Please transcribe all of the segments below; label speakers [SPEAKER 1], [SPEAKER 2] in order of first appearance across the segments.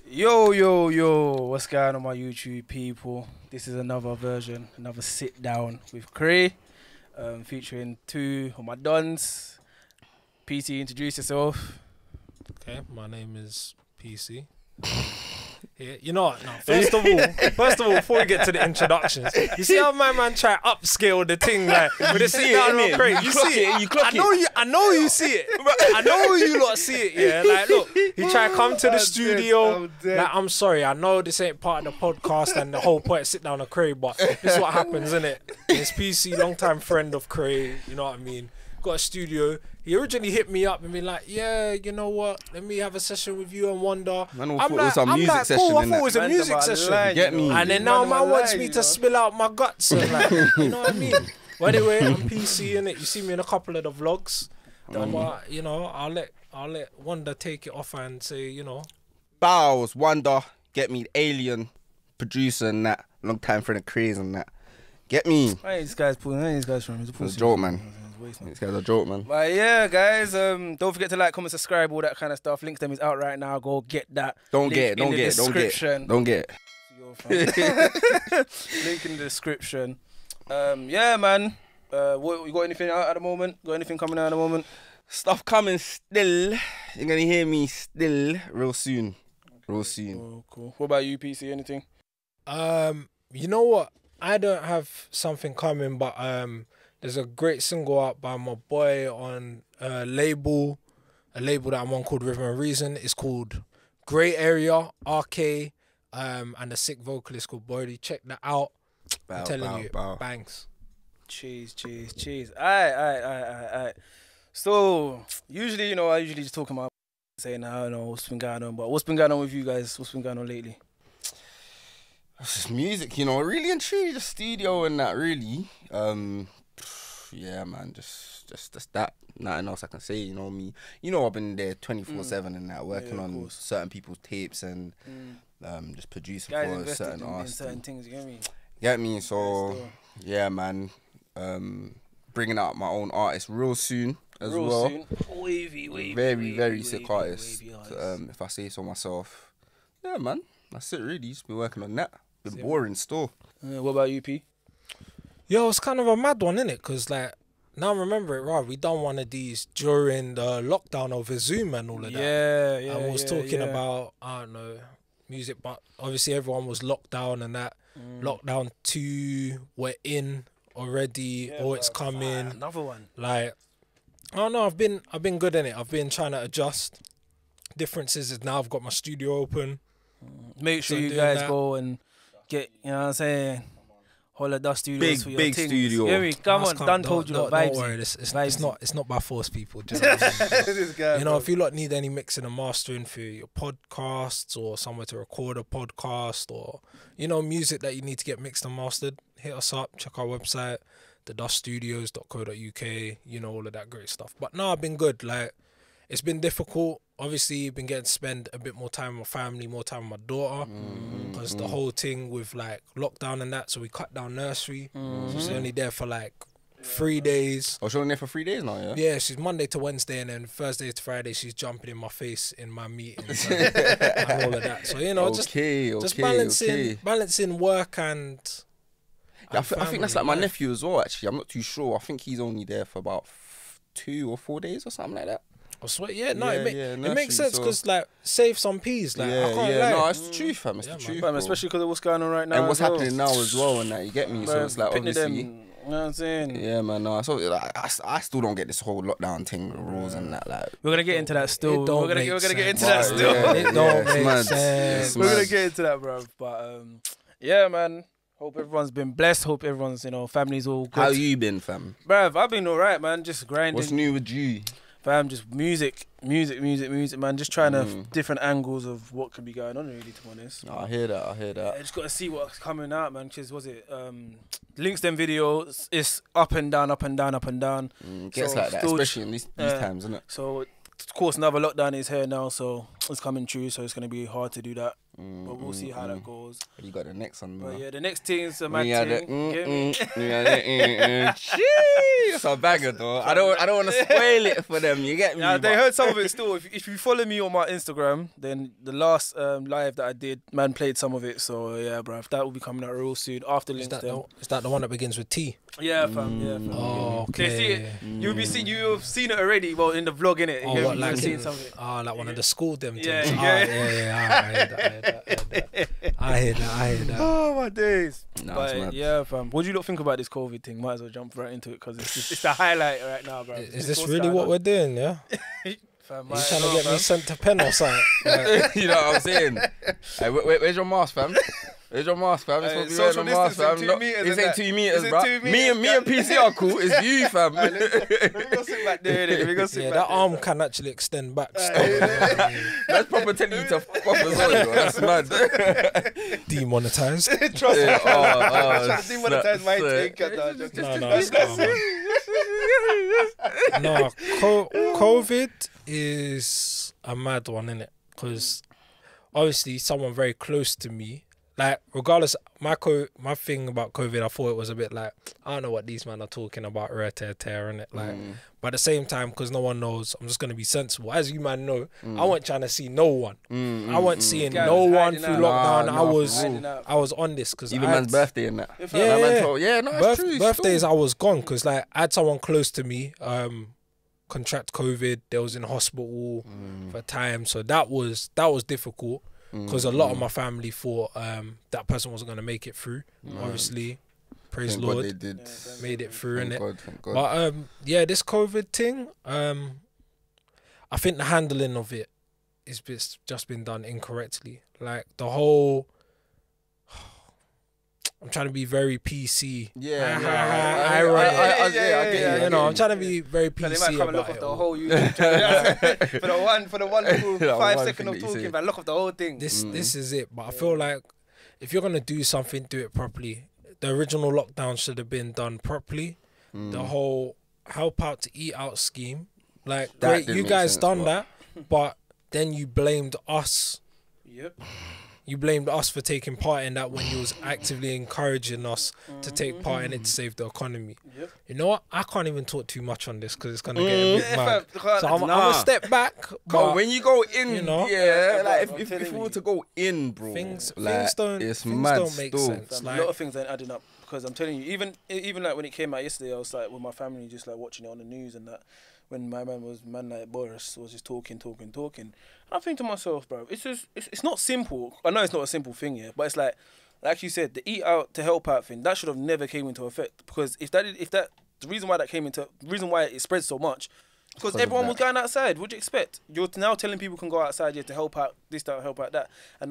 [SPEAKER 1] Yo, what's going on my YouTube people? This is another version, another sit down with CRXY, featuring two of my dons. PC, introduce yourself.
[SPEAKER 2] Okay, my name is PC. Yeah, you know what? No, first of all, before we get to the introductions, you see how my man try upscale the thing like with the sit down with CRXY. You see it.
[SPEAKER 3] You clock
[SPEAKER 2] I know you see it. I know you lot see it. Yeah, like look, he try to come to the studio. Like I'm sorry, I know this ain't part of the podcast and the whole point is sit down with CRXY, but this is what happens, isn't it? It's PC, long time friend of CRXY. You know what I mean? Got a studio. He originally hit me up and be like, yeah, you know what? Let me have a session with you and Wonda.
[SPEAKER 3] Man, I thought it was a music session.
[SPEAKER 2] Cool. I thought it was a music session.
[SPEAKER 3] Get me?
[SPEAKER 2] And then now man wants me to spill out my guts and like, you know what I mean? Well, anyway, I'm PC in it. You see me in a couple of the vlogs. You know, I'll let Wonda take it off and say, you know,
[SPEAKER 3] Bows, Wonda, get me, alien producer and that, long time friend of CRXY and that. Get me?
[SPEAKER 1] Hey, this guy's pulling. Hey, this guy's from.
[SPEAKER 3] It's a joke, man. This guy's a joke, man.
[SPEAKER 1] But yeah, guys, don't forget to like, comment, subscribe, all that kind of stuff. Links them is out right now. Go get that.
[SPEAKER 3] Don't get it.
[SPEAKER 1] Link in the description. Yeah, man. What, you got anything out at the moment? Got anything coming out at the moment?
[SPEAKER 3] Stuff coming still. You're gonna hear me still real soon. Real soon.
[SPEAKER 1] Oh, cool. What about you, PC? Anything?
[SPEAKER 2] you know what? I don't have something coming, but there's a great single out by my boy on a label that I'm on called Rhythm and Reason. It's called Grey Area, RK, and the sick vocalist called Bodie. Check that out. I'm telling you, bangs.
[SPEAKER 1] Cheese. Alright. So, usually, you know, I usually just talk about saying, I don't know what's been going on, but what's been going on with you guys? What's been going on lately?
[SPEAKER 3] It's just music, you know, really and truly, the studio and that, really. Yeah, man, just that. Nothing else I can say, you know me. You know, I've been there 24/7 and that, working on certain people's tapes and just producing for certain artists.
[SPEAKER 1] Certain things, you get me?
[SPEAKER 3] Get me? So, yeah, man, bringing out my own artist real soon as well.
[SPEAKER 1] Wavy.
[SPEAKER 3] Very sick artist. If I say so myself. Yeah, man, that's it really. Just been working on that. Been boring still.
[SPEAKER 1] What about you, P?
[SPEAKER 2] Yo, it's kind of a mad one, innit? Because, like, now I remember it, right? We done one of these during the lockdown over Zoom and all of that.
[SPEAKER 1] Yeah.
[SPEAKER 2] And we was talking about, I don't know, music, but obviously everyone was locked down and that. Lockdown 2, we're in already, or it's coming.
[SPEAKER 1] Another one.
[SPEAKER 2] Like, I don't know, I've been good in it. I've been trying to adjust. Differences is now I've got my studio open.
[SPEAKER 1] Make sure you guys go and get, you know what I'm saying, Holla Dust Studios for your
[SPEAKER 3] big
[SPEAKER 1] things.
[SPEAKER 3] studio.
[SPEAKER 1] Yeah, come on, Dan told you the vibes.
[SPEAKER 2] Don't worry, it's not by force, people. Just, you know, if you lot need any mixing and mastering for your podcasts or somewhere to record a podcast or, you know, music that you need to get mixed and mastered, hit us up, check our website, theduststudios.co.uk, you know, all of that great stuff. But no, I've been good. Like, it's been difficult. Obviously, been getting to spend a bit more time with my family, more time with my daughter, because the whole thing with like lockdown and that, so we cut down nursery. So she's only there for like 3 days.
[SPEAKER 3] Oh, she's only there for 3 days now, yeah?
[SPEAKER 2] Yeah, she's Monday to Wednesday, and then Thursday to Friday she's jumping in my face in my meetings and all of that. So, you know, just balancing work and
[SPEAKER 3] I think that's like my nephew as well, actually. I'm not too sure. I think he's only there for about 2 or 4 days or something like that.
[SPEAKER 2] I swear, it makes sense because, like, save some peas. Like, I can't lie.
[SPEAKER 3] No, it's the truth, fam. It's the truth,
[SPEAKER 1] fam, especially because of what's going on right now.
[SPEAKER 3] And what's happening now as well, and that, you get me? So it's like, obviously.
[SPEAKER 1] You know what I'm saying?
[SPEAKER 3] Yeah, man, no. So, like, I still don't get this whole lockdown thing, the rules and that, like.
[SPEAKER 1] We're going to get into that still. We're going to get into that still.
[SPEAKER 2] It don't make sense.
[SPEAKER 1] We're going to get into that, bro. But, yeah, man. Hope everyone's been blessed. Hope everyone's, you know, family's all good.
[SPEAKER 3] How you been, fam?
[SPEAKER 1] Bruv, I've been all right, man. Just grinding.
[SPEAKER 3] What's new with you?
[SPEAKER 1] Fam, just music, man. Just trying to different angles of what could be going on, really, to be honest.
[SPEAKER 3] No, I hear that.
[SPEAKER 1] I just got to see what's coming out, man. Because, links them videos, it's up and down.
[SPEAKER 3] Gets so like that, especially in these times, isn't it?
[SPEAKER 1] So, of course, another lockdown is here now, so it's coming true, so it's going to be hard to do that. But we'll see how that goes.
[SPEAKER 3] You got the next one,
[SPEAKER 1] But yeah, the next thing's a mad thing.
[SPEAKER 3] It's a banger though. I don't want to spoil it for them. You get me?
[SPEAKER 1] Yeah, they heard some of it still. If you follow me on my Instagram, then the last live that I did, man played some of it. So yeah, bruv, that will be coming out real soon after
[SPEAKER 2] Is
[SPEAKER 1] links.
[SPEAKER 2] that the one that begins with T?
[SPEAKER 1] Yeah, fam. Yeah, fam.
[SPEAKER 2] Oh,
[SPEAKER 1] They see
[SPEAKER 2] okay.
[SPEAKER 1] it. You've seen it already. Well, in the vlog, innit?
[SPEAKER 2] Oh, what, like
[SPEAKER 1] You've seen some of it.
[SPEAKER 2] Oh, like one of the school them things.
[SPEAKER 1] Yeah,
[SPEAKER 2] I hear that.
[SPEAKER 1] Oh my days.
[SPEAKER 3] Nah,
[SPEAKER 1] But
[SPEAKER 3] it's mad.
[SPEAKER 1] yeah, fam. What do you lot think about this COVID thing? Might as well jump right into it because it's the highlight right now, bro.
[SPEAKER 2] Is this really what we're doing? Yeah.
[SPEAKER 1] Fam,
[SPEAKER 2] You trying to get me sent to pen or something? Like,
[SPEAKER 3] You know what I'm saying? Hey, where's your mask, fam? Where's your mask, fam? It's supposed to be wearing
[SPEAKER 1] social
[SPEAKER 3] a mask, fam.
[SPEAKER 1] distancing, 2
[SPEAKER 3] Not-
[SPEAKER 1] meters
[SPEAKER 3] This
[SPEAKER 1] and
[SPEAKER 3] ain't
[SPEAKER 1] that.
[SPEAKER 3] 2 meters,
[SPEAKER 1] Is it
[SPEAKER 3] bro.
[SPEAKER 1] 2
[SPEAKER 3] Me and
[SPEAKER 1] meters,
[SPEAKER 3] PC are cool. It's you, fam.
[SPEAKER 1] Let me go sit back there, innit? Let me go sit
[SPEAKER 2] yeah,
[SPEAKER 1] back
[SPEAKER 2] that
[SPEAKER 1] there,
[SPEAKER 2] arm
[SPEAKER 1] fam.
[SPEAKER 2] can actually extend back.
[SPEAKER 3] That's proper telling you to fuck off as well, bro. That's mad.
[SPEAKER 2] Demonetized.
[SPEAKER 1] Trust me.
[SPEAKER 3] Yeah,
[SPEAKER 1] I'm trying to demonetize my
[SPEAKER 3] snap,
[SPEAKER 1] take.
[SPEAKER 2] No, it's calm, man. No, COVID is a mad one, innit? Because obviously someone very close to me, like regardless, my thing about COVID, I thought it was a bit like, I don't know what these men are talking about, innit? Like, but at the same time, because no one knows, I'm just gonna be sensible. As you man know, I wasn't trying to see no one. I wasn't seeing
[SPEAKER 1] Guys
[SPEAKER 2] no one
[SPEAKER 1] hiding
[SPEAKER 2] through
[SPEAKER 1] out.
[SPEAKER 2] lockdown.
[SPEAKER 3] Nah,
[SPEAKER 2] I was on this because
[SPEAKER 3] Even man's birthday and that.
[SPEAKER 2] Yeah,
[SPEAKER 3] Man
[SPEAKER 2] yeah.
[SPEAKER 3] told- yeah, no, it's true.
[SPEAKER 2] Birthdays, I was gone because like I had someone close to me contract COVID. They was in hospital for time, so that was difficult because a lot of my family thought that person wasn't gonna make it through. Obviously, praise
[SPEAKER 3] Thank
[SPEAKER 2] Lord,
[SPEAKER 3] God they did.
[SPEAKER 2] made it through,
[SPEAKER 3] Thank
[SPEAKER 2] innit?
[SPEAKER 3] God, thank God.
[SPEAKER 2] But yeah, this COVID thing, I think the handling of it is just been done incorrectly. Like the whole, I'm trying to be very PC.
[SPEAKER 3] Yeah,
[SPEAKER 2] I
[SPEAKER 3] get
[SPEAKER 2] you know, I'm trying to be very
[SPEAKER 1] They might
[SPEAKER 2] PC
[SPEAKER 1] come and look
[SPEAKER 2] about
[SPEAKER 1] off
[SPEAKER 2] it.
[SPEAKER 1] the
[SPEAKER 2] all.
[SPEAKER 1] whole YouTube channel. for the one little
[SPEAKER 3] That
[SPEAKER 1] 5
[SPEAKER 3] one
[SPEAKER 1] seconds
[SPEAKER 3] thing
[SPEAKER 1] of
[SPEAKER 3] that you
[SPEAKER 1] talking,
[SPEAKER 3] say.
[SPEAKER 1] but look off the whole thing.
[SPEAKER 2] This is it. But I feel like if you're gonna do something, do it properly. The original lockdown should have been done properly. The whole help out to eat out scheme, like
[SPEAKER 3] That
[SPEAKER 2] great,
[SPEAKER 3] didn't
[SPEAKER 2] you
[SPEAKER 3] make
[SPEAKER 2] guys
[SPEAKER 3] sense,
[SPEAKER 2] done
[SPEAKER 3] but-
[SPEAKER 2] that, but then you blamed us.
[SPEAKER 1] Yep.
[SPEAKER 2] You blamed us for taking part in that when you was actively encouraging us to take part in it to save the economy.
[SPEAKER 1] Yep.
[SPEAKER 2] You know what? I can't even talk too much on this because it's gonna get a bit mad.
[SPEAKER 1] fam,
[SPEAKER 2] So I'm
[SPEAKER 3] Nah.
[SPEAKER 2] gonna step back.
[SPEAKER 3] Bro,
[SPEAKER 2] But
[SPEAKER 3] when you go in,
[SPEAKER 2] you know?
[SPEAKER 3] yeah, like
[SPEAKER 1] I'm
[SPEAKER 3] if
[SPEAKER 1] telling
[SPEAKER 3] we
[SPEAKER 1] you.
[SPEAKER 3] were to go in, bro,
[SPEAKER 2] things
[SPEAKER 3] like,
[SPEAKER 2] don't
[SPEAKER 3] it's mad
[SPEAKER 2] make
[SPEAKER 3] still.
[SPEAKER 2] sense.
[SPEAKER 1] Fam,
[SPEAKER 2] Like,
[SPEAKER 1] a lot of things ain't adding up because I'm telling you, even like when it came out yesterday, I was like with my family just like watching it on the news and that. When my man like Boris was just talking. I think to myself, bro, it's not simple. I know it's not a simple thing, yeah, but it's like you said, the eat out to help out thing that should have never came into effect because if the reason why it spread so much. Because
[SPEAKER 3] of
[SPEAKER 1] everyone
[SPEAKER 3] that.
[SPEAKER 1] was going outside. What'd you expect? You're now telling people can go outside to help out this, that, help out that, and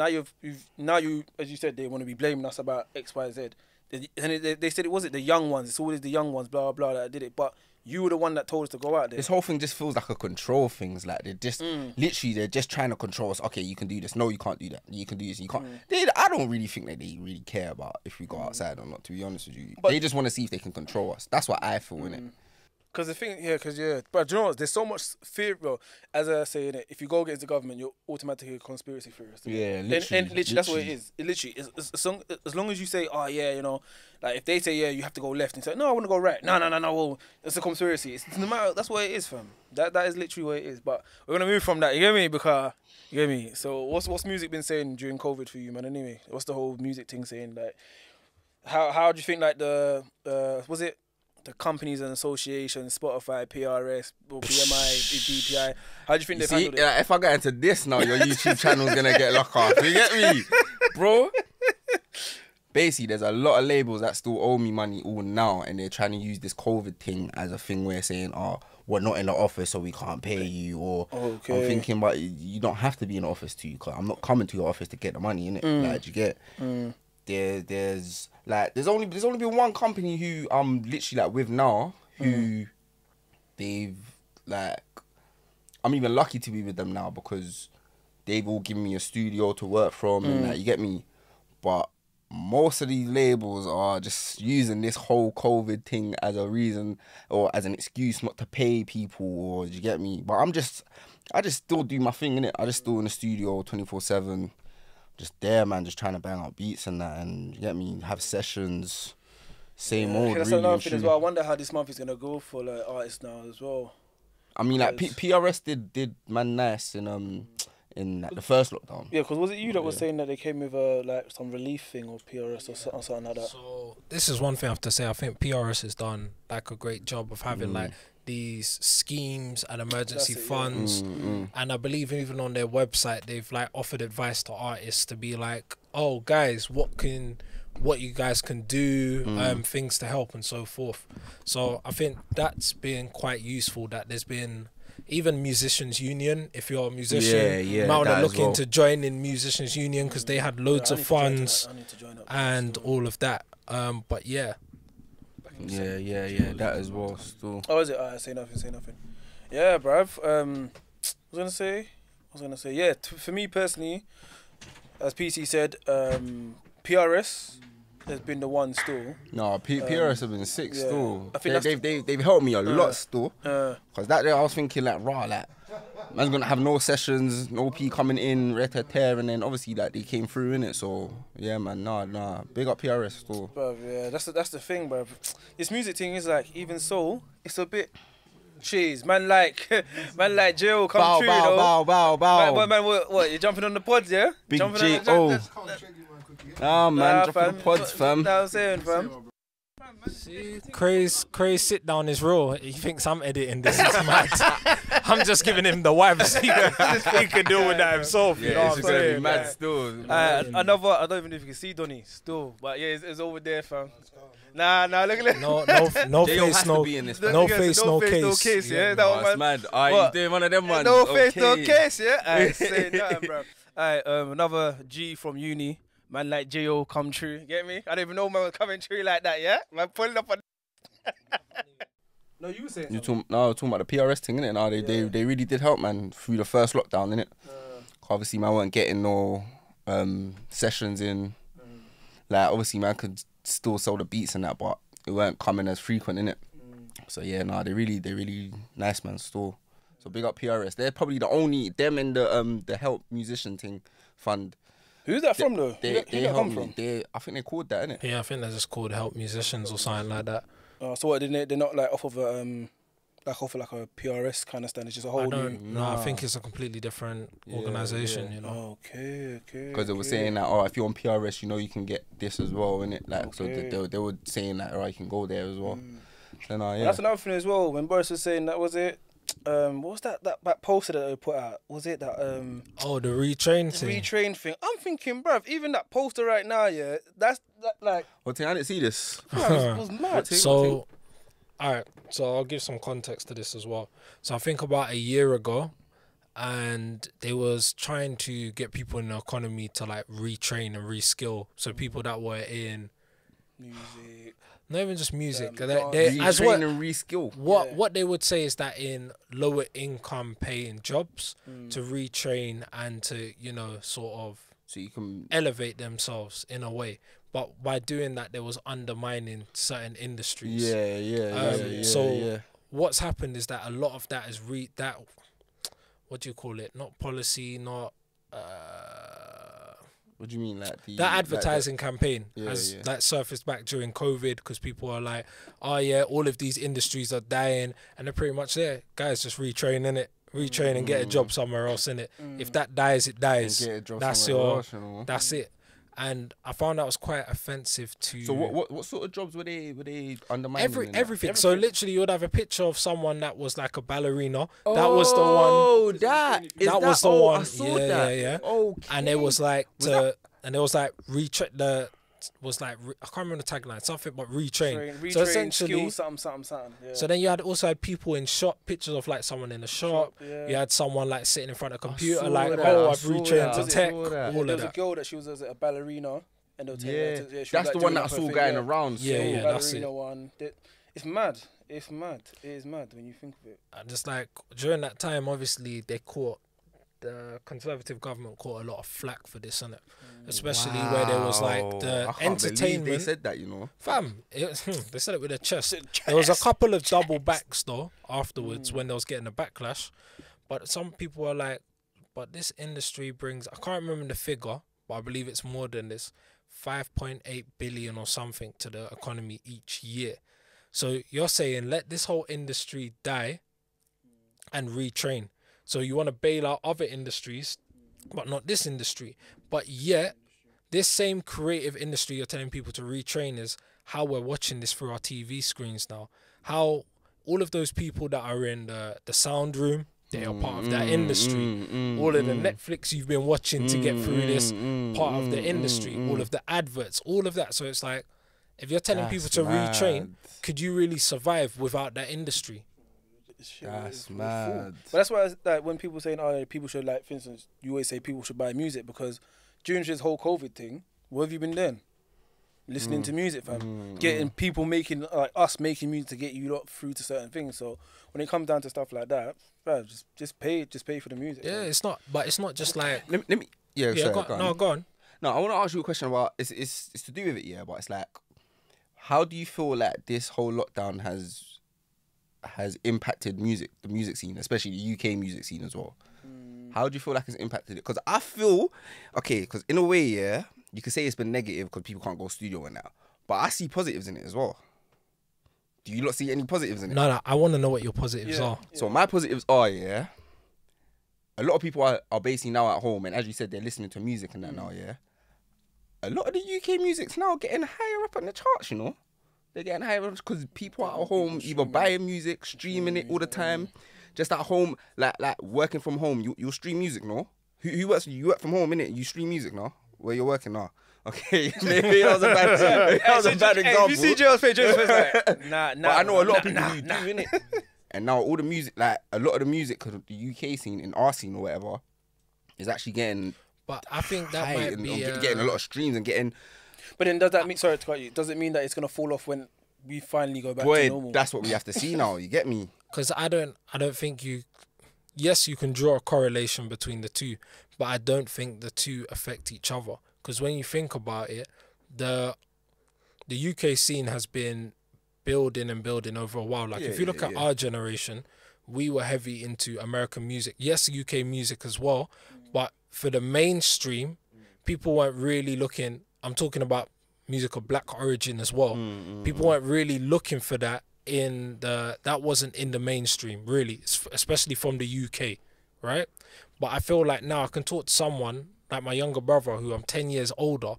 [SPEAKER 1] now you, as you said, they want to be blaming us about X, Y, Z. And they said it wasn't the young ones. It's always the young ones, blah blah, that did it. But you were the one that told us to go out there.
[SPEAKER 3] This whole thing just feels like a control thing. Like they're just literally they're just trying to control us. Okay, you can do this. No, you can't do that. You can do this. You can't. I don't really think that they really care about if we go outside or not. To be honest with you,
[SPEAKER 1] But-
[SPEAKER 3] they just want to see if they can control us. That's what I feel in it.
[SPEAKER 1] Because the thing, but do you know what? There's so much fear, bro. As I say, innit, if you go against the government, you're automatically a conspiracy theorist.
[SPEAKER 3] Yeah,
[SPEAKER 1] And
[SPEAKER 3] literally,
[SPEAKER 1] literally, that's what it is. It literally, as long as you say, oh yeah, you know, like if they say yeah, you have to go left, and say no, I want to go right. No, well, it's a conspiracy. It's no matter. That's what it is, fam. That is literally what it is. But we're gonna move from that. You get me? Because you get me. So what's music been saying during COVID for you, man? Anyway, what's the whole music thing saying? Like, how do you think like the was it? The companies and associations, Spotify, PRS, or BMI, DPI. How do you think they've
[SPEAKER 3] See,
[SPEAKER 1] handled it?
[SPEAKER 3] if I get into this now, your YouTube channel's gonna get locked off. You get me, bro? Basically, there's a lot of labels that still owe me money all now, and they're trying to use this COVID thing as a thing where saying, "Oh, we're not in the office, so we can't pay you." Or
[SPEAKER 1] Okay.
[SPEAKER 3] I'm thinking, but you don't have to be in the office to. Cause I'm not coming to your office to get the money, innit? Like, you get. There's only been one company who I'm literally like with now who they've like I'm even lucky to be with them now because they've all given me a studio to work from and like, you get me. But most of these labels are just using this whole COVID thing as a reason or as an excuse not to pay people, or you get me. But I just still do my thing, innit? I just still in the studio 24/7. Just there, man, just trying to bang out beats and that, and you get me, have sessions, same old.
[SPEAKER 1] That's
[SPEAKER 3] Really
[SPEAKER 1] another
[SPEAKER 3] and
[SPEAKER 1] thing as
[SPEAKER 3] true.
[SPEAKER 1] well. I wonder how this month is gonna go for like artists now as well.
[SPEAKER 3] I mean, like
[SPEAKER 1] Because-
[SPEAKER 3] PRS did man nice in like, the first lockdown.
[SPEAKER 1] Yeah, because was it you that was saying that they came with like some relief thing or PRS or something like that?
[SPEAKER 2] So this is one thing I have to say. I think PRS has done like a great job of having like these schemes and emergency
[SPEAKER 1] That's it, yeah.
[SPEAKER 2] funds, and I believe even on their website they've like offered advice to artists to be like, oh guys, what you guys can do, things to help and so forth. So I think that's been quite useful. That there's been even musicians union. If you're a musician, you might want to look into joining musicians union because they had loads of funds
[SPEAKER 1] I need to join up.
[SPEAKER 2] and all of that. But yeah.
[SPEAKER 3] Yeah, that as well. Still.
[SPEAKER 1] Oh, is it? Say nothing. Yeah, bruv. I was gonna say, yeah. For me personally, as PC said, PRS has been the one still.
[SPEAKER 3] No, PRS have been sick
[SPEAKER 1] yeah.
[SPEAKER 3] still.
[SPEAKER 1] I think
[SPEAKER 3] They've helped me a lot still. Cause that day I was thinking like, like man's gonna have no sessions, no P coming in, red to tear, and then obviously like they came through in it. So yeah, man, nah, big up PRS still.
[SPEAKER 1] Bruv, yeah, that's the thing, bruv. This music thing is like, even so, it's a bit. Jeez, man, like Jill come true, you know.
[SPEAKER 3] Bow.
[SPEAKER 1] Man, what? You jumping on the pods, yeah?
[SPEAKER 3] Big
[SPEAKER 1] Jumping
[SPEAKER 3] J.O. Ah, man, dropping the pods, fam.
[SPEAKER 1] That's what I'm saying, fam.
[SPEAKER 2] See, Craze sit down is real. He thinks I'm editing this. It's mad. I'm just giving him the vibes. He can deal with that himself. You know what I'm saying?
[SPEAKER 3] Mad still.
[SPEAKER 1] Another, I don't even know if you can see Donny still, but yeah, it's over there, fam. Nah, look at it.
[SPEAKER 2] No
[SPEAKER 3] J.O.
[SPEAKER 2] face,
[SPEAKER 3] has
[SPEAKER 2] no
[SPEAKER 3] to be in this, man.
[SPEAKER 2] no face, no case.
[SPEAKER 1] No case, yeah. That
[SPEAKER 3] Oh,
[SPEAKER 1] one,
[SPEAKER 3] it's
[SPEAKER 1] man.
[SPEAKER 3] mad. Alright, you doing one of them ones.
[SPEAKER 1] No face, no
[SPEAKER 3] Okay.
[SPEAKER 1] case, yeah. Alright, say nothing, bro. Alright, another G from uni. Man like J.O. come true. Get me? I don't even know man was coming true like that, yeah? Man pulling up on. No, you were saying
[SPEAKER 3] Talking about the PRS thing, innit? No, they really did help, man, through the first lockdown, innit? Obviously, man, weren't getting no sessions in. Like, obviously, man could still sell the beats and that, but it weren't coming as frequent, innit? So yeah, they really nice, man. Still, so big up PRS. They're probably the only them and the help musician thing fund.
[SPEAKER 1] Who's that from though?
[SPEAKER 3] They
[SPEAKER 1] Who that
[SPEAKER 3] help
[SPEAKER 1] come
[SPEAKER 3] me.
[SPEAKER 1] from?
[SPEAKER 3] I think they called that, innit?
[SPEAKER 2] Yeah, I think they're just called help musicians or something like that.
[SPEAKER 1] So what? They're not like off of a like a PRS kind of stand. It's just a whole new.
[SPEAKER 2] No, I think it's a completely different organisation. You know.
[SPEAKER 1] Okay.
[SPEAKER 3] Because they were saying that, if you're on PRS, you know you can get this as well, innit? Like, so they were saying that, you can go there as well. So yeah.
[SPEAKER 1] That's another thing as well. When Boris was saying that, was it? What was that poster that they put out? Was it that
[SPEAKER 2] Oh, the retrain thing.
[SPEAKER 1] retrain thing? I'm thinking, bruv, even that poster right now, yeah, that's like,
[SPEAKER 3] What thing? I didn't see this.
[SPEAKER 1] bruv, it was mad.
[SPEAKER 2] So, alright, so I'll give some context to this as well. So I think about a year ago, and they was trying to get people in the economy to like retrain and reskill. So people that were in
[SPEAKER 1] Music.
[SPEAKER 2] not even just music, they
[SPEAKER 3] Retrain
[SPEAKER 2] as well.
[SPEAKER 3] and reskill.
[SPEAKER 2] What they would say is that in lower income paying jobs to retrain and to sort of
[SPEAKER 3] So you can.
[SPEAKER 2] elevate themselves in a way. But by doing that, they was undermining certain industries.
[SPEAKER 3] Yeah.
[SPEAKER 2] So what's happened is that a lot of that is what do you call it? Not policy, not
[SPEAKER 3] What do you mean, like the
[SPEAKER 2] that advertising campaign
[SPEAKER 3] Yeah,
[SPEAKER 2] has
[SPEAKER 3] yeah.
[SPEAKER 2] like surfaced back during COVID because people are like, oh yeah, all of these industries are dying, and they're pretty much there. Guys, just retrain in it. Retrain and get a job somewhere else in it. If that dies, it dies.
[SPEAKER 3] Get a job
[SPEAKER 2] That's
[SPEAKER 3] somewhere
[SPEAKER 2] your.
[SPEAKER 3] else, you know?
[SPEAKER 2] That's it. And I found that was quite offensive to.
[SPEAKER 3] So what sort of jobs were they undermining?
[SPEAKER 2] everything. So literally, you would have a picture of someone that was like a ballerina. That was the one.
[SPEAKER 3] Oh, that
[SPEAKER 2] Was the one.
[SPEAKER 3] I saw
[SPEAKER 2] yeah,
[SPEAKER 3] that.
[SPEAKER 2] yeah.
[SPEAKER 3] Okay.
[SPEAKER 2] And it was like and it was like I can't remember the tagline. Something but retrain.
[SPEAKER 1] Retrain,
[SPEAKER 2] So essentially,
[SPEAKER 1] skill, something. Yeah.
[SPEAKER 2] so then you had people in shop, pictures of like someone in the shop.
[SPEAKER 1] yeah.
[SPEAKER 2] You had someone like sitting in front of a computer,
[SPEAKER 3] saw
[SPEAKER 2] like,
[SPEAKER 3] that,
[SPEAKER 2] oh,
[SPEAKER 3] I
[SPEAKER 2] I've
[SPEAKER 3] saw
[SPEAKER 2] retrained
[SPEAKER 3] that,
[SPEAKER 2] to
[SPEAKER 3] I
[SPEAKER 2] tech,
[SPEAKER 3] saw that.
[SPEAKER 2] all
[SPEAKER 1] There
[SPEAKER 2] of
[SPEAKER 1] was a
[SPEAKER 2] that.
[SPEAKER 1] girl that she was a ballerina, and they'll take
[SPEAKER 3] Yeah,
[SPEAKER 1] her to, she was,
[SPEAKER 3] that's
[SPEAKER 1] like,
[SPEAKER 3] the one
[SPEAKER 1] doing
[SPEAKER 3] that I
[SPEAKER 1] up her
[SPEAKER 3] saw
[SPEAKER 1] thing,
[SPEAKER 3] going
[SPEAKER 1] yeah.
[SPEAKER 3] around.
[SPEAKER 2] Yeah,
[SPEAKER 3] so-
[SPEAKER 2] yeah, that's
[SPEAKER 1] Ballerina
[SPEAKER 2] it.
[SPEAKER 1] one. It's mad. It's mad. It is mad when you think of it.
[SPEAKER 2] And just like during that time, obviously the Conservative government caught a lot of flack for this, innit? Especially where there was like
[SPEAKER 3] Wow.
[SPEAKER 2] the
[SPEAKER 3] I can't believe
[SPEAKER 2] entertainment.
[SPEAKER 3] They said that, you know.
[SPEAKER 2] Fam, they said it with a chest. There was a couple of double backs though afterwards when they was getting a backlash, but some people were like, "But this industry brings." I can't remember the figure, but I believe it's more than this, 5.8 billion or something to the economy each year. So you're saying let this whole industry die and retrain. So you want to bail out other industries, but not this industry. But yet, this same creative industry you're telling people to retrain is how we're watching this through our TV screens now. How all of those people that are in the sound room, they are part of that industry. All of the Netflix you've been watching to get through this, part of the industry. All of the adverts, all of that. So it's like, if you're telling people to retrain, could you really survive without that industry?
[SPEAKER 3] That's mad.
[SPEAKER 1] But that's why, like, when people saying, oh, people should, like, for instance, you always say people should buy music, because during this whole COVID thing, what have you been doing? Listening to music, fam. Getting people making, like us making music to get you lot through to certain things. So when it comes down to stuff like that, bro, just pay for the music.
[SPEAKER 2] Yeah,
[SPEAKER 1] fam.
[SPEAKER 2] it's not, but it's not just like.
[SPEAKER 3] Let me. Yeah, sorry,
[SPEAKER 2] go on.
[SPEAKER 3] No, I want to ask you a question about. It's to do with it, yeah. But it's like, how do you feel like this whole lockdown has impacted the music scene, especially the UK music scene as well? How do you feel like it's impacted it? Because I feel, okay, because in a way, yeah, you could say it's been negative because people can't go studio and that, but I see positives in it as well. Do you not see any positives in it?
[SPEAKER 2] No, I want to know what your positives are.
[SPEAKER 3] So my positives are, yeah, a lot of people are basically now at home, and as you said, they're listening to music and that now, yeah. A lot of the UK music's now getting higher up on the charts, you know. They're getting higher because people are at home either buying music, streaming it all the time. Just at home, like working from home, you'll stream music, no? Who works? You work from home, innit? You stream music, no? Where you're working now? Okay, maybe that was a bad example.
[SPEAKER 1] If you see Joe's face like, nah.
[SPEAKER 3] But I know a lot of people who do, innit? And now all the music, like a lot of the music, cause the UK scene, in our scene or whatever, is actually getting.
[SPEAKER 2] But I think that might be
[SPEAKER 3] getting a lot of streams and getting.
[SPEAKER 1] But then does that mean? Sorry to cut you. Does it mean that it's gonna fall off when we finally go back to normal?
[SPEAKER 3] That's what we have to see now. You get me?
[SPEAKER 2] Because I don't think you. Yes, you can draw a correlation between the two, but I don't think the two affect each other. Because when you think about it, the UK scene has been building and building over a while. Like if you look at our generation, we were heavy into American music. Yes, UK music as well, but for the mainstream, people weren't really looking. I'm talking about music of black origin as well. People weren't really looking for that that wasn't in the mainstream really, especially from the UK, right? But I feel like now I can talk to someone like my younger brother who I'm 10 years older,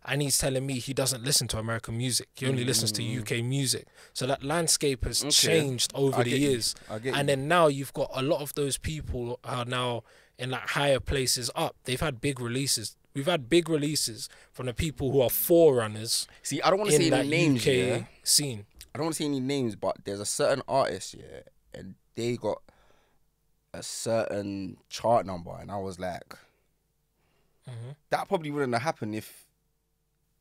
[SPEAKER 2] and he's telling me he doesn't listen to American music. He only listens to UK music. So that landscape has changed over the years. And then now you've got a lot of those people are now in like higher places up. They've had big releases. We've had big releases from the people who are forerunners.
[SPEAKER 3] See, I don't want to say any names,
[SPEAKER 2] UK scene.
[SPEAKER 3] I don't want to say any names, but there's a certain artist, yeah, and they got a certain chart number, and I was like, that probably wouldn't have happened if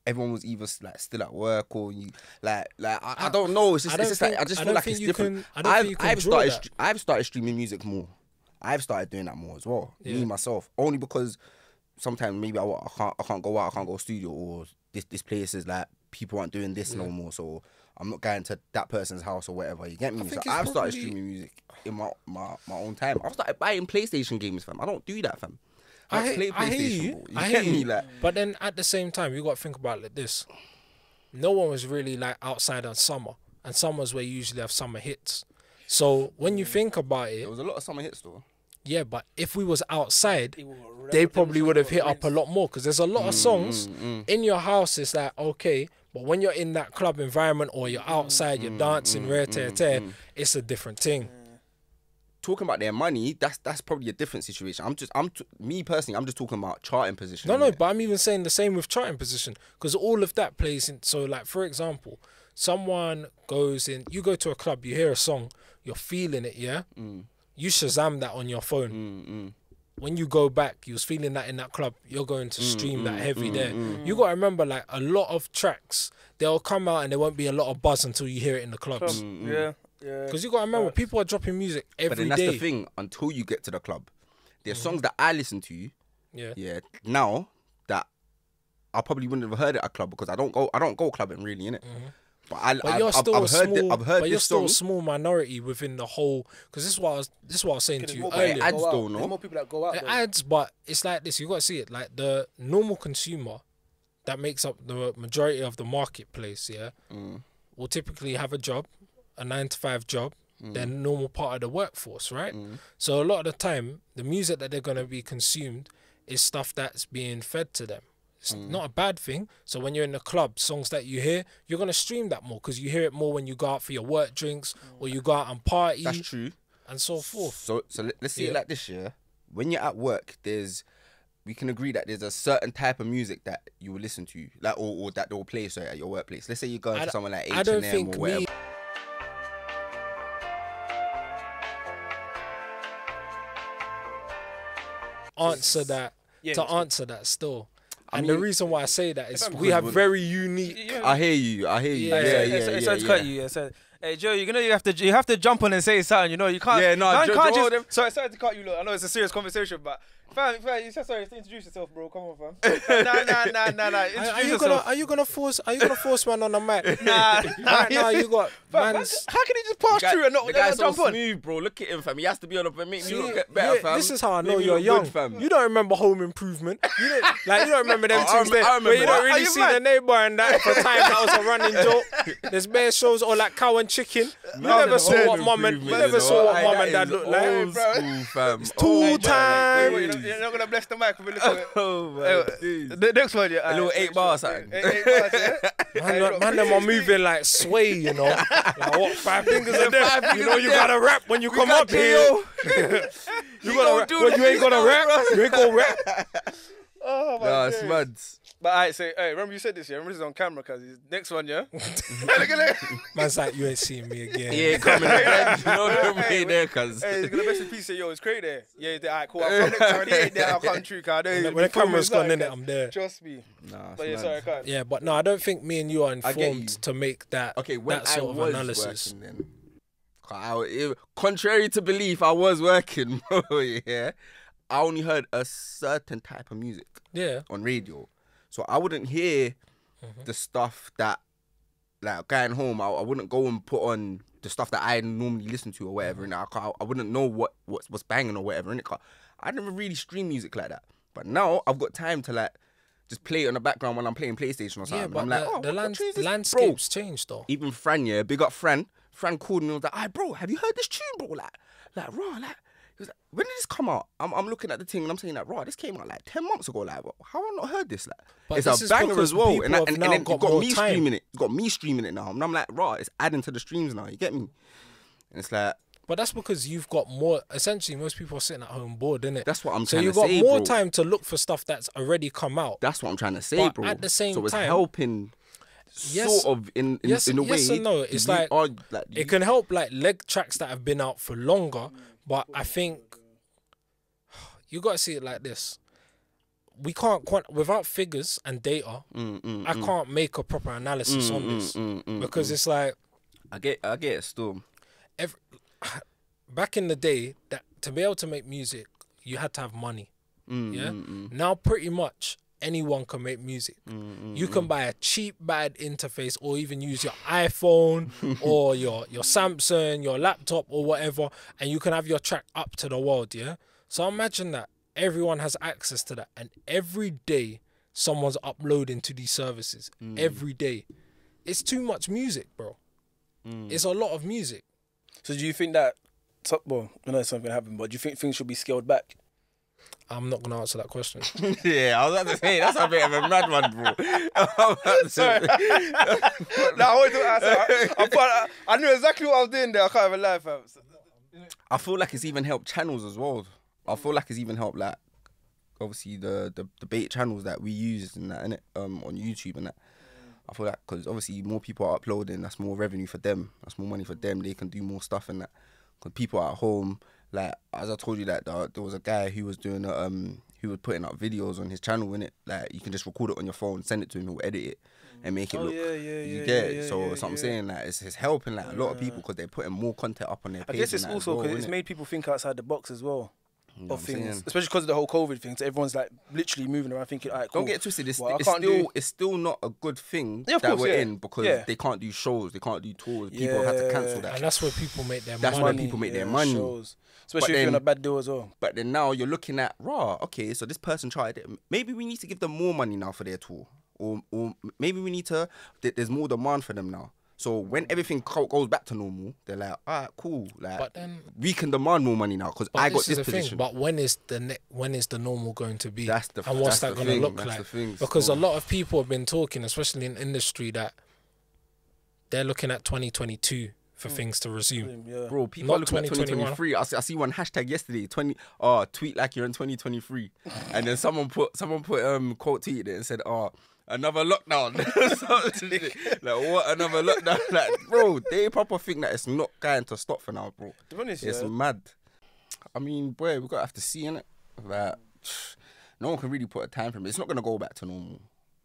[SPEAKER 3] everyone was either like still at work or you I don't know. It's just like I just feel like it's different. I've started streaming music more. I've started doing that more as well. Me myself, only because sometimes maybe I can't go out, I can't go studio, or this place is like people aren't doing this no more, so I'm not going to that person's house or whatever. You get me? So I've started streaming music in my own time. I've started buying PlayStation games, fam. I don't do that, fam. I play PlayStation.
[SPEAKER 2] I hear you. Like, but then at the same time, you got to think about it like this. No one was really like outside on summer, and summer's where you usually have summer hits. So when you think about it,
[SPEAKER 3] there was a lot of summer hits though.
[SPEAKER 2] Yeah, but if we was outside, they probably would have hit up a lot more, because there's a lot of songs in your house. It's like, okay, but when you're in that club environment or you're outside, you're dancing, it's a different thing.
[SPEAKER 3] Talking about their money, that's probably a different situation. Me personally, I'm just talking about charting position.
[SPEAKER 2] No, but I'm even saying the same with charting position, because all of that plays in. So, like for example, someone goes in, you go to a club, you hear a song, you're feeling it, yeah. You Shazam that on your phone. When you go back, you was feeling that in that club, you're going to stream that heavy there. You got to remember, like, a lot of tracks, they'll come out and there won't be a lot of buzz until you hear it in the clubs.
[SPEAKER 1] Yeah.
[SPEAKER 2] Because you got to remember, people are dropping music every day.
[SPEAKER 3] But then that's the thing, until you get to the club. There's songs that I listen to, now, that I probably wouldn't have heard at a club, because I don't go clubbing really, innit?
[SPEAKER 2] But you're still a small.
[SPEAKER 3] I've heard
[SPEAKER 2] But you're
[SPEAKER 3] this
[SPEAKER 2] still
[SPEAKER 3] song.
[SPEAKER 2] a small minority within the whole. Because this is what I was saying to
[SPEAKER 1] There's
[SPEAKER 2] you
[SPEAKER 1] more
[SPEAKER 3] But it
[SPEAKER 1] people
[SPEAKER 2] earlier.
[SPEAKER 1] that
[SPEAKER 3] adds
[SPEAKER 1] go out.
[SPEAKER 3] though, no?
[SPEAKER 1] There's more people that go out.
[SPEAKER 2] It
[SPEAKER 1] though.
[SPEAKER 2] adds, but it's like this. You got to see it like the normal consumer that makes up the majority of the marketplace. Yeah, will typically have a job, a 9-to-5 job. They're normal part of the workforce, right? So a lot of the time, the music that they're gonna be consumed is stuff that's being fed to them. It's not a bad thing. So when you're in the club, songs that you hear, you're gonna stream that more because you hear it more when you go out for your work drinks or you go out and party.
[SPEAKER 3] That's true.
[SPEAKER 2] And so forth.
[SPEAKER 3] So let's see it like this, yeah. When you're at work, we can agree that there's a certain type of music that you will listen to, like or that they'll play at your workplace. Let's say you're going to someone like H&M
[SPEAKER 2] I don't think
[SPEAKER 3] or whatever.
[SPEAKER 2] me. Answer that answer that still. And the reason why I say that is we have very unique.
[SPEAKER 3] I hear you.
[SPEAKER 1] Sorry to cut you. Hey Joe, you have to jump on and say something. You know, you can't.
[SPEAKER 3] Yeah, no,
[SPEAKER 1] man
[SPEAKER 3] Joe,
[SPEAKER 1] can't
[SPEAKER 3] Joe,
[SPEAKER 1] just. Sorry to cut you. Look, I know it's a serious conversation, but fam, you said sorry. Introduce yourself, bro. Come on, fam. Nah. Introduce yourself.
[SPEAKER 2] Are you gonna force man on the mic?
[SPEAKER 1] Nah.
[SPEAKER 2] You got
[SPEAKER 1] Fam,
[SPEAKER 2] man's.
[SPEAKER 1] how can he just pass through and not
[SPEAKER 3] The guy's so
[SPEAKER 1] jump on?
[SPEAKER 3] smooth, bro. Look at him, fam. He has to be on the make me look
[SPEAKER 2] Yeah,
[SPEAKER 3] better, fam.
[SPEAKER 2] this is how I
[SPEAKER 3] Make
[SPEAKER 2] know
[SPEAKER 3] me
[SPEAKER 2] you're
[SPEAKER 3] look
[SPEAKER 2] young.
[SPEAKER 3] good, fam.
[SPEAKER 2] You don't remember Home Improvement. You don't remember them
[SPEAKER 3] I
[SPEAKER 2] things there.
[SPEAKER 3] remember
[SPEAKER 2] Where you
[SPEAKER 3] that.
[SPEAKER 2] don't
[SPEAKER 1] Are
[SPEAKER 2] really
[SPEAKER 1] you
[SPEAKER 2] see
[SPEAKER 1] mad?
[SPEAKER 2] the neighbour and that for time that was a running joke. There's bare shows or like Cow and Chicken. You never saw what mum and dad looked like.
[SPEAKER 3] Old school, fam.
[SPEAKER 2] It's
[SPEAKER 3] Old
[SPEAKER 2] tool time.
[SPEAKER 1] Wait, you're not gonna bless the mic when we look at it.
[SPEAKER 3] Oh my days.
[SPEAKER 1] The next one, yeah.
[SPEAKER 3] A little 8 bar something.
[SPEAKER 1] 8 bars, yeah.
[SPEAKER 2] Man, them are moving like sway, you know. Like what, 5 fingers of death?
[SPEAKER 3] fingers
[SPEAKER 2] You know,
[SPEAKER 3] of
[SPEAKER 2] you
[SPEAKER 3] death.
[SPEAKER 2] gotta rap when you come
[SPEAKER 3] got
[SPEAKER 2] up here. You gotta rap. Well, you ain't gonna rap. You ain't gonna rap.
[SPEAKER 1] Oh my
[SPEAKER 3] Nah,
[SPEAKER 1] days.
[SPEAKER 3] it's mad.
[SPEAKER 1] But alright, so hey, remember you said this, yeah? Remember this is on camera, cause next one, yeah. Look at it.
[SPEAKER 2] Man's like, you ain't seeing me again.
[SPEAKER 3] Yeah, coming again. You know what I mean there, cuz.
[SPEAKER 1] Hey, he's gonna best in peace say, yo, it's crazy there. Yeah, alright, cool. I'll come next time. He ain't there, I'll come true, cause
[SPEAKER 2] When the camera's gone in it, I'm there.
[SPEAKER 1] Trust me.
[SPEAKER 3] Nah,
[SPEAKER 1] But yeah,
[SPEAKER 3] it's
[SPEAKER 1] sorry,
[SPEAKER 3] mad.
[SPEAKER 1] can't.
[SPEAKER 2] Yeah, but no, I don't think me and you are
[SPEAKER 3] get you.
[SPEAKER 2] informed to make that
[SPEAKER 3] Okay, when
[SPEAKER 2] that
[SPEAKER 3] I
[SPEAKER 2] sort of
[SPEAKER 3] was
[SPEAKER 2] analysis.
[SPEAKER 3] working then, contrary to belief, I was working, bro, yeah. I only heard a certain type of music
[SPEAKER 2] Yeah.
[SPEAKER 3] on radio. So I wouldn't hear the stuff that, like, going home, I wouldn't go and put on the stuff that I normally listen to or whatever. And I wouldn't know what's banging or whatever. And I never really stream music like that. But now I've got time to, like, just play it on the background when I'm playing PlayStation or something.
[SPEAKER 2] Yeah,
[SPEAKER 3] And
[SPEAKER 2] but
[SPEAKER 3] I'm like,
[SPEAKER 2] the
[SPEAKER 3] this?
[SPEAKER 2] landscape's changed though.
[SPEAKER 3] Even Fran, yeah, big up Fran. Fran called me and was like, "Hey, bro, have you heard this tune, bro? Like, raw, like." He was like, "When did this come out?" I'm looking at the thing and I'm saying, like, "Raw, this came out like 10 months ago. Like, how have I not heard this? Like,
[SPEAKER 2] But
[SPEAKER 3] it's
[SPEAKER 2] this
[SPEAKER 3] a
[SPEAKER 2] is
[SPEAKER 3] banger
[SPEAKER 2] because
[SPEAKER 3] as well."
[SPEAKER 2] people
[SPEAKER 3] And
[SPEAKER 2] have
[SPEAKER 3] then
[SPEAKER 2] now
[SPEAKER 3] you've
[SPEAKER 2] got
[SPEAKER 3] got
[SPEAKER 2] more
[SPEAKER 3] me
[SPEAKER 2] time.
[SPEAKER 3] streaming it. You've got me streaming it now. And I'm like, "Raw, it's adding to the streams now." You get me? And it's like,
[SPEAKER 2] But that's because you've got more. Essentially, most people are sitting at home bored, innit?
[SPEAKER 3] that's what I'm
[SPEAKER 2] So
[SPEAKER 3] trying
[SPEAKER 2] you've
[SPEAKER 3] to
[SPEAKER 2] got
[SPEAKER 3] say,
[SPEAKER 2] more
[SPEAKER 3] bro.
[SPEAKER 2] time to look for stuff that's already come out.
[SPEAKER 3] That's what I'm trying to say,
[SPEAKER 2] But
[SPEAKER 3] bro.
[SPEAKER 2] at the same
[SPEAKER 3] so it's
[SPEAKER 2] time-
[SPEAKER 3] helping,
[SPEAKER 2] Yes-
[SPEAKER 3] sort of in
[SPEAKER 2] yes
[SPEAKER 3] a way.
[SPEAKER 2] and no. It's like, it can help like leg tracks that have been out for longer, but I think you got to see it like this. We can't without figures and data. I can't make a proper analysis on this because it's like
[SPEAKER 3] I get it still.
[SPEAKER 2] back in the day that to be able to make music, you had to have money. Now pretty much anyone can make music. You can buy a cheap bad interface or even use your iPhone or your Samsung, your laptop or whatever, and you can have your track up to the world, yeah? So imagine that everyone has access to that, and every day someone's uploading to these services. Every day. It's too much music, bro. It's a lot of music.
[SPEAKER 1] So do you think that, well, I know something happened, but do you think things should be scaled back?
[SPEAKER 2] I'm not going to answer that question.
[SPEAKER 3] Yeah, I was about to say, that's a bit of a mad one, bro.
[SPEAKER 1] Sorry. No, I wanted to answer. I knew exactly what I was doing there. I can't even lie, fam.
[SPEAKER 3] I feel like it's even helped channels as well. I feel like it's even helped, like, obviously the debate channels that we use and that, innit? On YouTube and that. I feel like because obviously more people are uploading, that's more revenue for them. That's more money for them. They can do more stuff and that. Because people are at home, like, as I told you, that there was a guy who was doing who was putting up videos on his channel, innit? Like, you can just record it on your phone, send it to him, he'll edit it and make it look. You get it? So that's what I'm saying. Like, it's helping like a lot of people because they're putting more content up on their page.
[SPEAKER 1] I guess it's
[SPEAKER 3] and that
[SPEAKER 1] also
[SPEAKER 3] as well,
[SPEAKER 1] because it's
[SPEAKER 3] innit?
[SPEAKER 1] made people think outside the box as well.
[SPEAKER 3] You know
[SPEAKER 1] of
[SPEAKER 3] what I'm
[SPEAKER 1] things,
[SPEAKER 3] saying?
[SPEAKER 1] especially because of the whole COVID thing. So everyone's like literally moving around thinking, all right, cool.
[SPEAKER 3] Don't get twisted.
[SPEAKER 1] Well, I can't do-
[SPEAKER 3] It's still not a good thing
[SPEAKER 1] Yeah, of
[SPEAKER 3] that
[SPEAKER 1] course,
[SPEAKER 3] we're
[SPEAKER 1] yeah.
[SPEAKER 3] in because
[SPEAKER 1] Yeah.
[SPEAKER 3] they can't do shows, they can't do tours. People have had to cancel that.
[SPEAKER 2] And that's where people make their
[SPEAKER 3] That's
[SPEAKER 2] money.
[SPEAKER 3] where people make their money.
[SPEAKER 1] Shows. Especially
[SPEAKER 3] But
[SPEAKER 1] if you're on
[SPEAKER 3] then-
[SPEAKER 1] a bad deal as well.
[SPEAKER 3] But then now you're looking at okay, so this person tried it. Maybe we need to give them more money now for their tour, or maybe we need to. There's more demand for them now. So when everything goes back to normal, they're like, all right, cool. Like,
[SPEAKER 2] But then,
[SPEAKER 3] we can demand more money now because
[SPEAKER 2] but
[SPEAKER 3] I got
[SPEAKER 2] this
[SPEAKER 3] this
[SPEAKER 2] is the
[SPEAKER 3] position.
[SPEAKER 2] thing. But when is the normal going to be?
[SPEAKER 3] That's the-
[SPEAKER 2] and what's
[SPEAKER 3] that's
[SPEAKER 2] that
[SPEAKER 3] the
[SPEAKER 2] going to
[SPEAKER 3] thing,
[SPEAKER 2] look
[SPEAKER 3] that's
[SPEAKER 2] like?
[SPEAKER 3] the thing,
[SPEAKER 2] Because
[SPEAKER 3] so-
[SPEAKER 2] a lot of people have been talking, especially in industry, that they're looking at 2022 for things to resume.
[SPEAKER 1] Yeah.
[SPEAKER 3] Bro, people
[SPEAKER 2] Not
[SPEAKER 3] are looking at
[SPEAKER 2] 2021.
[SPEAKER 3] 2023. I see one hashtag yesterday. Tweet like you're in 2023, and then someone put quote tweeted it and said, another lockdown. Like what? Another lockdown? Like, bro, they proper think that it's not going to stop for now, bro.
[SPEAKER 1] To be honest,
[SPEAKER 3] It's
[SPEAKER 1] yeah.
[SPEAKER 3] mad. I mean, boy, we gotta have to see in it. Like, no one can really put a time frame. It's not gonna go back to normal.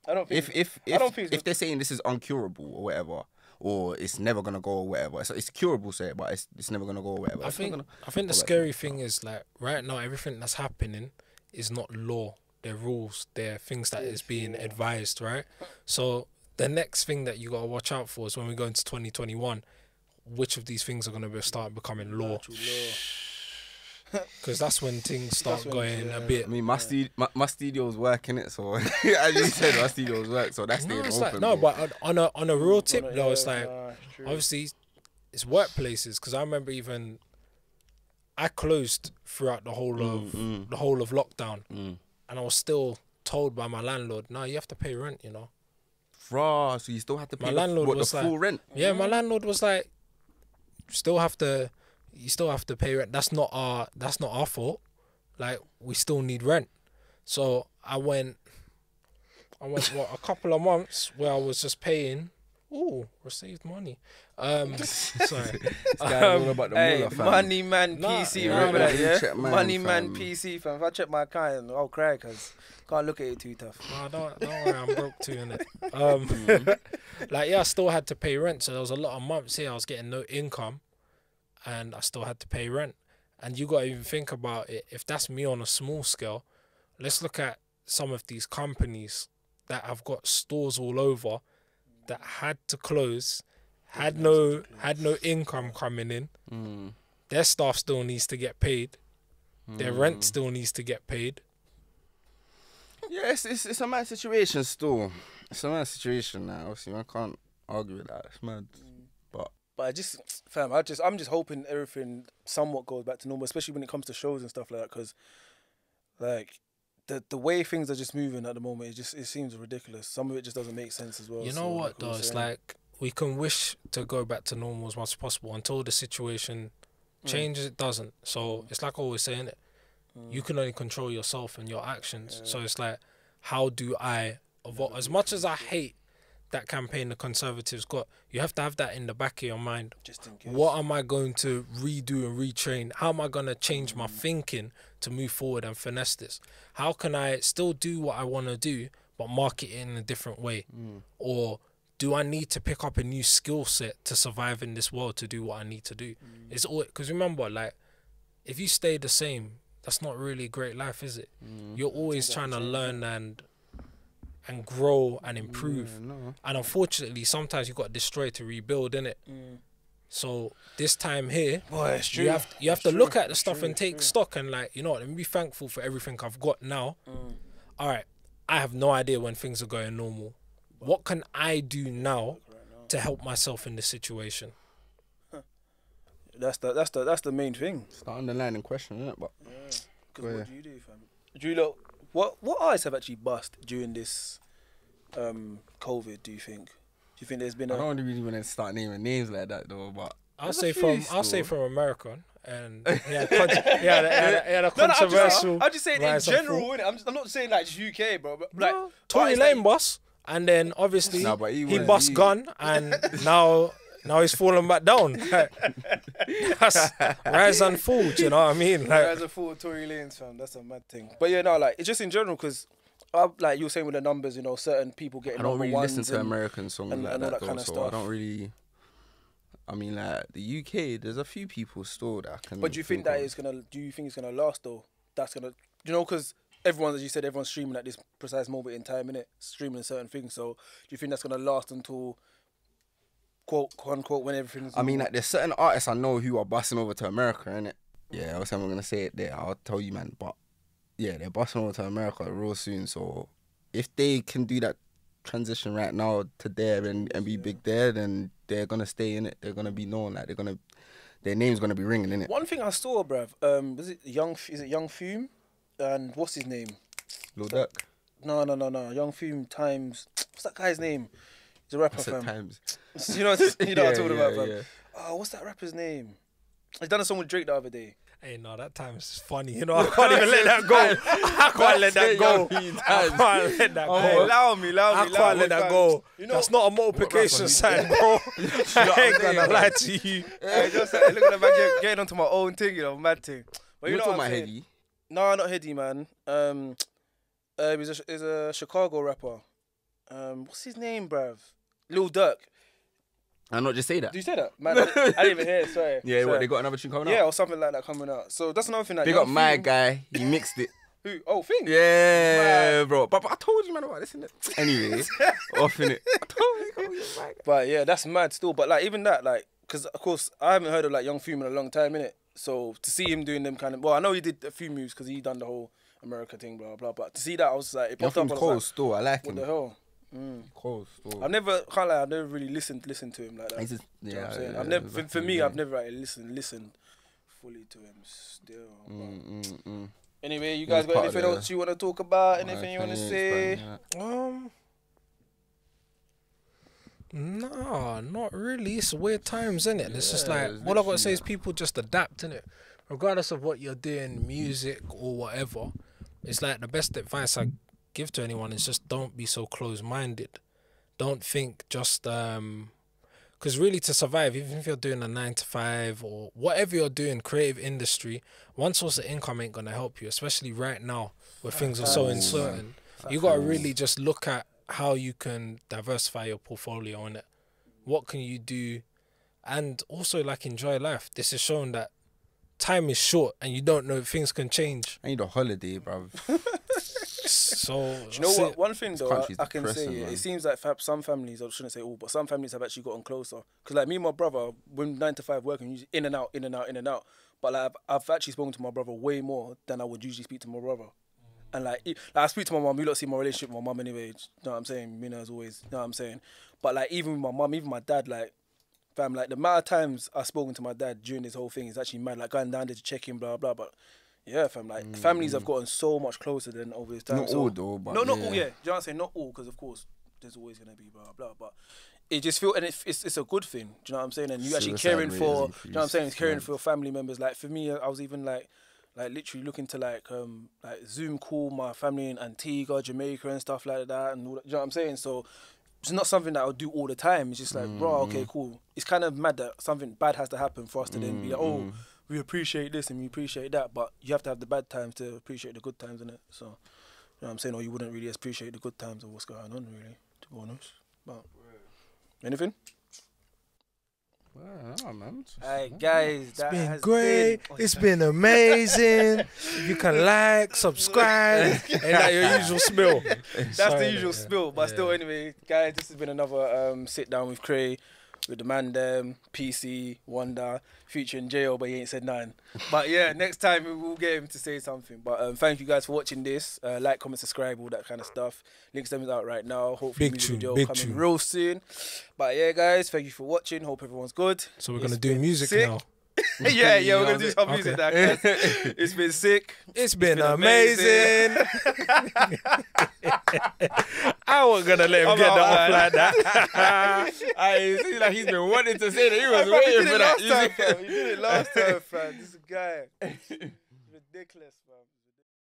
[SPEAKER 1] I don't think.
[SPEAKER 3] If they're saying this is uncurable or whatever, or it's never gonna go or whatever, it's curable, say it, but it's never gonna go or whatever.
[SPEAKER 2] I think the scary thing is like right now everything that's happening is not law. They're rules. They're things that is being advised, right? So the next thing that you gotta watch out for is when we go into 2021, which of these things are gonna start becoming law? Because that's when things start going a bit.
[SPEAKER 3] I mean, my studio's working it, so as you said, my studio's work, so that's
[SPEAKER 2] No,
[SPEAKER 3] staying
[SPEAKER 2] it's
[SPEAKER 3] open.
[SPEAKER 2] like,
[SPEAKER 3] bro.
[SPEAKER 2] but on a real tip though, it's like
[SPEAKER 1] true.
[SPEAKER 2] obviously it's workplaces. Because I remember even I closed throughout the whole of lockdown, and I was still told by my landlord, "No, you have to pay rent." You know.
[SPEAKER 3] Raw, so you still have to pay
[SPEAKER 2] My landlord was
[SPEAKER 3] the full
[SPEAKER 2] like-
[SPEAKER 3] rent.
[SPEAKER 2] Yeah, my landlord was like, you still have to pay rent. That's not our fault. Like, we still need rent. So I went what, a couple of months where I was just paying. Ooh, received money. Sorry.
[SPEAKER 3] All about the
[SPEAKER 1] Hey,
[SPEAKER 3] mullah, fam.
[SPEAKER 1] Money Man
[SPEAKER 2] Nah,
[SPEAKER 1] PC,
[SPEAKER 2] yeah,
[SPEAKER 1] remember that,
[SPEAKER 3] blue
[SPEAKER 1] yeah?
[SPEAKER 3] check man,
[SPEAKER 1] Money Man
[SPEAKER 3] fam.
[SPEAKER 1] PC, fam. If I check my account, I'll cry because can't look at it too tough.
[SPEAKER 2] No, don't worry, I'm broke too, innit? Like, yeah, I still had to pay rent. So there was a lot of months here I was getting no income and I still had to pay rent. And you got to even think about it. If that's me on a small scale, let's look at some of these companies that have got stores all over that had to close, had no income coming in. Their staff still needs to get paid. Their rent still needs to get paid.
[SPEAKER 3] Yeah, it's a mad situation still. It's a mad situation now. Obviously, I can't argue with that. It's mad. But
[SPEAKER 1] I'm just hoping everything somewhat goes back to normal, especially when it comes to shows and stuff like that. Because, like, the way things are just moving at the moment, it seems ridiculous. Some of it just doesn't make sense as well.
[SPEAKER 2] You know
[SPEAKER 1] So,
[SPEAKER 2] what though? It's like we can wish to go back to normal as much as possible until the situation changes. It doesn't. So it's like I always saying it. You can only control yourself and your actions. So it's like, how do I avoid? As much as I hate that campaign the Conservatives got, you have to have that in the back of your mind.
[SPEAKER 1] just in case.
[SPEAKER 2] What am I going to redo and retrain? How am I going to change my thinking to move forward and finesse this? How can I still do what I want to do, but market it in a different way? Or do I need to pick up a new skill set to survive in this world to do what I need to do? It's all, because remember, like, if you stay the same, that's not really a great life, is it? You're always trying to learn and grow and improve. And unfortunately, sometimes you got to destroy to rebuild, innit? So this time here,
[SPEAKER 1] Boy, it's true.
[SPEAKER 2] you have to look at the stuff and take stock and, like, you know what, let me be thankful for everything I've got now. All right, I have no idea when things are going normal. What can I do now to help myself in this situation?
[SPEAKER 1] That's the main thing.
[SPEAKER 3] it's the underlying question, isn't it? But
[SPEAKER 1] Because what do you do, fam? Do you look? What artists have actually bust during this COVID? Do you think? Do you think there's been
[SPEAKER 3] I
[SPEAKER 1] a?
[SPEAKER 3] don't really want to start naming names like that though. But
[SPEAKER 2] I'll
[SPEAKER 3] there's a
[SPEAKER 2] say
[SPEAKER 3] few
[SPEAKER 2] from
[SPEAKER 3] still.
[SPEAKER 2] American, and he had a controversial.
[SPEAKER 1] I'm just saying in
[SPEAKER 2] rise and
[SPEAKER 1] general,
[SPEAKER 2] fall.
[SPEAKER 1] innit? I'm not saying like just UK, bro. But like
[SPEAKER 2] Tory
[SPEAKER 1] artists
[SPEAKER 2] Lane
[SPEAKER 1] that-
[SPEAKER 2] boss, and then obviously
[SPEAKER 3] Nah, but
[SPEAKER 2] he
[SPEAKER 3] he
[SPEAKER 2] bust gun, and now he's falling back down. That's rise and fall. Do you know what I mean? Like,
[SPEAKER 1] As a full Tory Lanez fan, that's a mad thing. But yeah, no, like it's just in general because, like you were saying with the numbers, you know, certain people getting
[SPEAKER 3] I don't
[SPEAKER 1] number
[SPEAKER 3] really
[SPEAKER 1] ones
[SPEAKER 3] listen to
[SPEAKER 1] and-
[SPEAKER 3] American songs
[SPEAKER 1] and
[SPEAKER 3] like
[SPEAKER 1] all
[SPEAKER 3] that,
[SPEAKER 1] that
[SPEAKER 3] though,
[SPEAKER 1] kind of
[SPEAKER 3] so
[SPEAKER 1] stuff.
[SPEAKER 3] I don't really. I mean, like the UK, there's a few people still that I can.
[SPEAKER 1] But do you think that is gonna? Do you think it's gonna last though? that's gonna, you know, because everyone, as you said, everyone's streaming at this precise moment in time, innit? Streaming certain things. So do you think that's gonna last until quote unquote when everything's?
[SPEAKER 3] I mean, like, there's certain artists I know who are busting over to America, innit? Yeah, obviously I'm gonna say it there. I'll tell you, man. But yeah, they're busting over to America real soon. So if they can do that transition right now to there and be big there, then they're gonna stay in it. They're gonna be known. Like their name's gonna be ringing, innit?
[SPEAKER 1] One thing I saw, bruv, was it Young Fume? And what's his name?
[SPEAKER 3] Lil Durk.
[SPEAKER 1] No. Young Fume times. What's that guy's name? He's a rapper, fam.
[SPEAKER 3] Times.
[SPEAKER 1] You know what I'm talking about, fam.
[SPEAKER 3] Yeah.
[SPEAKER 1] Oh, what's that rapper's name? He's done a song with Drake the other day.
[SPEAKER 2] Hey, no, that time's funny. You know, I can't even let that go. I can't let that go. I can't let that go.
[SPEAKER 1] Hey, allow me.
[SPEAKER 2] I can't let that go. You know, that's not a multiplication sign, bro. I ain't gonna lie to you.
[SPEAKER 1] Hey, just look at the man getting onto my own thing, you know, mad thing. But
[SPEAKER 3] You're
[SPEAKER 1] know
[SPEAKER 3] talking
[SPEAKER 1] what
[SPEAKER 3] about
[SPEAKER 1] I'm saying?
[SPEAKER 3] Heady?
[SPEAKER 1] No, not Heady, man. He's a Chicago rapper. What's his name, bruv? Lil Durk.
[SPEAKER 3] I'm not just say that.
[SPEAKER 1] Did you say that? Man, I didn't even hear it, sorry.
[SPEAKER 3] Yeah,
[SPEAKER 1] sorry.
[SPEAKER 3] what, they got another tune coming out?
[SPEAKER 1] Yeah, or something like that coming out. So that's another thing. That
[SPEAKER 3] Big up my guy. He mixed it.
[SPEAKER 1] Who? Oh, Thing?
[SPEAKER 3] Yeah, bro. But I told you, man, about this, innit? Anyway, off in it. I told you, my guy.
[SPEAKER 1] But yeah, that's mad still. But like even that, like, because of course I haven't heard of like Young Fume in a long time, innit? So to see him doing them kind of, well, I know he did a few moves because he done the whole America thing, blah blah. But to see that, I was like, it popped up. I was
[SPEAKER 3] Cold
[SPEAKER 1] like,
[SPEAKER 3] still. I like
[SPEAKER 1] what
[SPEAKER 3] him.
[SPEAKER 1] the hell?
[SPEAKER 3] Cold still.
[SPEAKER 1] I've never really listened to him like that.
[SPEAKER 3] He's just,
[SPEAKER 1] Do you know what I'm saying?
[SPEAKER 3] yeah,
[SPEAKER 1] I've never, for me, I've never like, listened fully to him still. Anyway, you guys got anything else you want to talk about? Anything you want to say?
[SPEAKER 2] Nah, not really. It's weird times, innit? And it's just like, all I've got to say is people just adapt, innit? Regardless of what you're doing, music or whatever, it's like the best advice I give to anyone is just don't be so close-minded. Don't think just because really to survive, even if you're doing a 9-to-5 or whatever you're doing, creative industry, one source of income ain't gonna help you, especially right now where things are so uncertain. You gotta really just look at how you can diversify your portfolio in it. What can you do? And also like enjoy life. This is shown that time is short and you don't know if things can change.
[SPEAKER 3] I need a holiday, bruv.
[SPEAKER 2] So
[SPEAKER 1] do you know what? One thing though, I can say,
[SPEAKER 3] man.
[SPEAKER 1] it seems like some families, I shouldn't say all, but some families have actually gotten closer. Because like me and my brother, when 9-to-5 working, usually in and out. But like I've actually spoken to my brother way more than I would usually speak to my brother. And like I speak to my mum, you lot see my relationship with my mum anyway. You know what I'm saying? Me as always. You know what I'm saying? But like even with my mum, even my dad, like fam, like the amount of times I've spoken to my dad during this whole thing is actually mad. Like going down there to check in, blah blah. But yeah, fam, like families have gotten so much closer than over this time.
[SPEAKER 3] Not all though, but
[SPEAKER 1] not all. Yeah, do you know what I'm saying? Not all, because of course there's always gonna be blah blah. But it just feel, and it's a good thing. Do you know what I'm saying? And you actually caring for, you know what I'm saying? It's caring for your family members. Like for me, I was even like literally looking to like Zoom call my family in Antigua, Jamaica and stuff like that, and all that, you know what I'm saying? So it's not something that I'll do all the time. It's just like, bro, okay, cool. It's kind of mad that something bad has to happen for us to then be like, oh, we appreciate this and we appreciate that, but you have to have the bad times to appreciate the good times, innit? So, you know what I'm saying? Or you wouldn't really appreciate the good times of what's going on, really, to be honest. But anything?
[SPEAKER 3] Well, man.
[SPEAKER 1] Alright, guys,
[SPEAKER 2] it's been great. It's been amazing. If you can like, subscribe, and that your usual spill.
[SPEAKER 1] That's the usual spill. But still, anyway, guys, this has been another Sit Down with CRXY, with the man PC, Wonda, featuring J.O., but he ain't said nothing. But yeah, next time we'll get him to say something. But thank you guys for watching this. Like, comment, subscribe, all that kind of stuff. Links them is out right now. Hopefully, music video coming real soon. But yeah, guys, thank you for watching. Hope everyone's good.
[SPEAKER 2] So we're gonna do music now.
[SPEAKER 1] yeah, we're gonna do some music now, guys. It's been sick.
[SPEAKER 2] It's been amazing. I wasn't gonna let him get that off like that.
[SPEAKER 3] I see like he's been wanting to say that. He was waiting for that.
[SPEAKER 1] You did it last time, fam. This guy. Ridiculous.